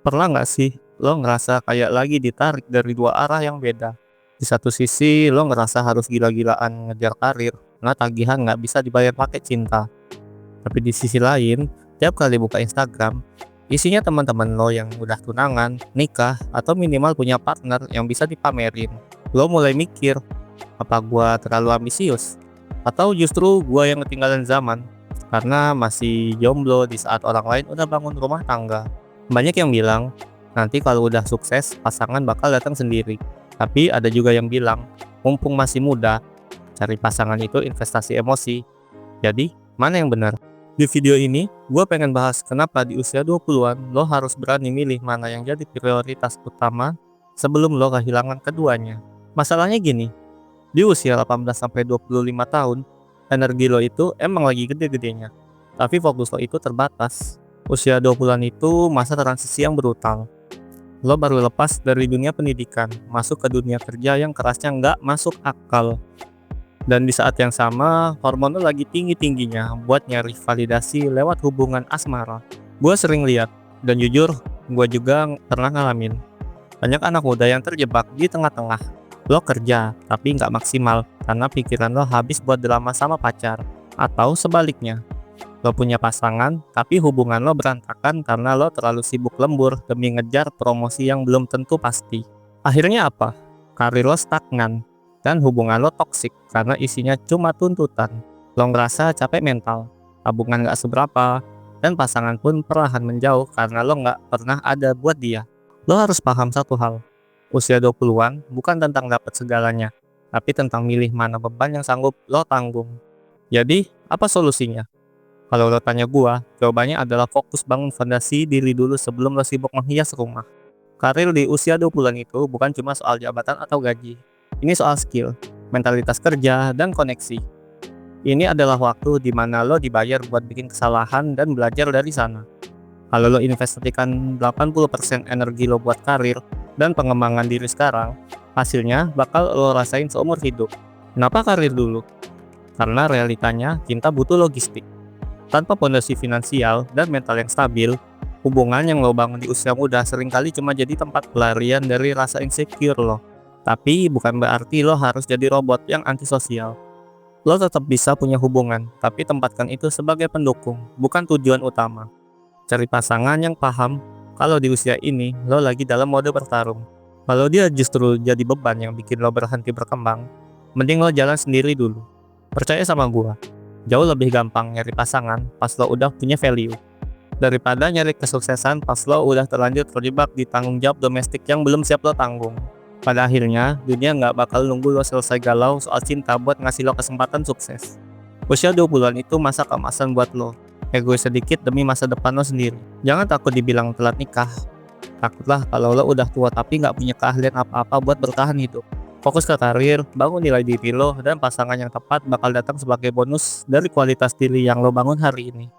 Pernah nggak sih lo ngerasa kayak lagi ditarik dari dua arah yang beda? Di satu sisi lo ngerasa harus gila-gilaan ngejar karir, karena tagihan nggak bisa dibayar pakai cinta. Tapi di sisi lain, tiap kali buka Instagram, isinya teman-teman lo yang udah tunangan, nikah, atau minimal punya partner yang bisa dipamerin. Lo mulai mikir, apa gua terlalu ambisius? Atau justru gua yang ketinggalan zaman? Karena masih jomblo di saat orang lain udah bangun rumah tangga. Banyak yang bilang, nanti kalau udah sukses, pasangan bakal datang sendiri. Tapi ada juga yang bilang, mumpung masih muda, cari pasangan itu investasi emosi. Jadi, mana yang benar? Di video ini, gue pengen bahas kenapa di usia 20-an lo harus berani milih mana yang jadi prioritas utama sebelum lo kehilangan keduanya. Masalahnya gini, di usia 18-25 tahun, energi lo itu emang lagi gede-gedenya. Tapi fokus lo itu terbatas. Usia 20-an itu masa transisi yang brutal. Lo baru lepas dari dunia pendidikan, masuk ke dunia kerja yang kerasnya nggak masuk akal. Dan di saat yang sama, hormon lo lagi tinggi-tingginya buat nyari validasi lewat hubungan asmara. Gue sering lihat, dan jujur, gue juga pernah ngalamin. Banyak anak muda yang terjebak di tengah-tengah. Lo kerja, tapi nggak maksimal, karena pikiran lo habis buat drama sama pacar. Atau sebaliknya, lo punya pasangan, tapi hubungan lo berantakan karena lo terlalu sibuk lembur demi ngejar promosi yang belum tentu pasti. Akhirnya apa? Karir lo stagnan, dan hubungan lo toksik karena isinya cuma tuntutan. Lo ngerasa capek mental, tabungan nggak seberapa, dan pasangan pun perlahan menjauh karena lo nggak pernah ada buat dia. Lo harus paham satu hal, usia 20-an bukan tentang dapat segalanya, tapi tentang milih mana beban yang sanggup lo tanggung. Jadi, apa solusinya? Kalau lo tanya gua, jawabannya adalah fokus bangun fondasi diri dulu sebelum lo sibuk menghias rumah. Karir di usia 20-an itu bukan cuma soal jabatan atau gaji. Ini soal skill, mentalitas kerja, dan koneksi. Ini adalah waktu di mana lo dibayar buat bikin kesalahan dan belajar dari sana. Kalau lo investasikan 80% energi lo buat karir dan pengembangan diri sekarang, hasilnya bakal lo rasain seumur hidup. Kenapa karir dulu? Karena realitanya cinta butuh logistik. Tanpa fondasi finansial dan mental yang stabil, hubungan yang lo bangun di usia muda seringkali cuma jadi tempat pelarian dari rasa insecure lo. Tapi bukan berarti lo harus jadi robot yang antisosial. Lo tetap bisa punya hubungan, tapi tempatkan itu sebagai pendukung, bukan tujuan utama. Cari pasangan yang paham kalau di usia ini lo lagi dalam mode bertarung. Kalau dia justru jadi beban yang bikin lo berhenti berkembang, mending lo jalan sendiri dulu. Percaya sama gua. Jauh lebih gampang nyari pasangan pas lo udah punya value daripada nyari kesuksesan pas lo udah terlanjur terjebak di tanggung jawab domestik yang belum siap lo tanggung. Pada akhirnya, dunia nggak bakal nunggu lo selesai galau soal cinta buat ngasih lo kesempatan sukses. Usia 20-an itu masa keemasan buat lo. Egois sedikit demi masa depan lo sendiri. Jangan takut dibilang telat nikah. Takutlah kalau lo udah tua tapi nggak punya keahlian apa-apa buat bertahan hidup. Fokus ke karir, bangun nilai diri lo, dan pasangan yang tepat bakal datang sebagai bonus dari kualitas diri yang lo bangun hari ini.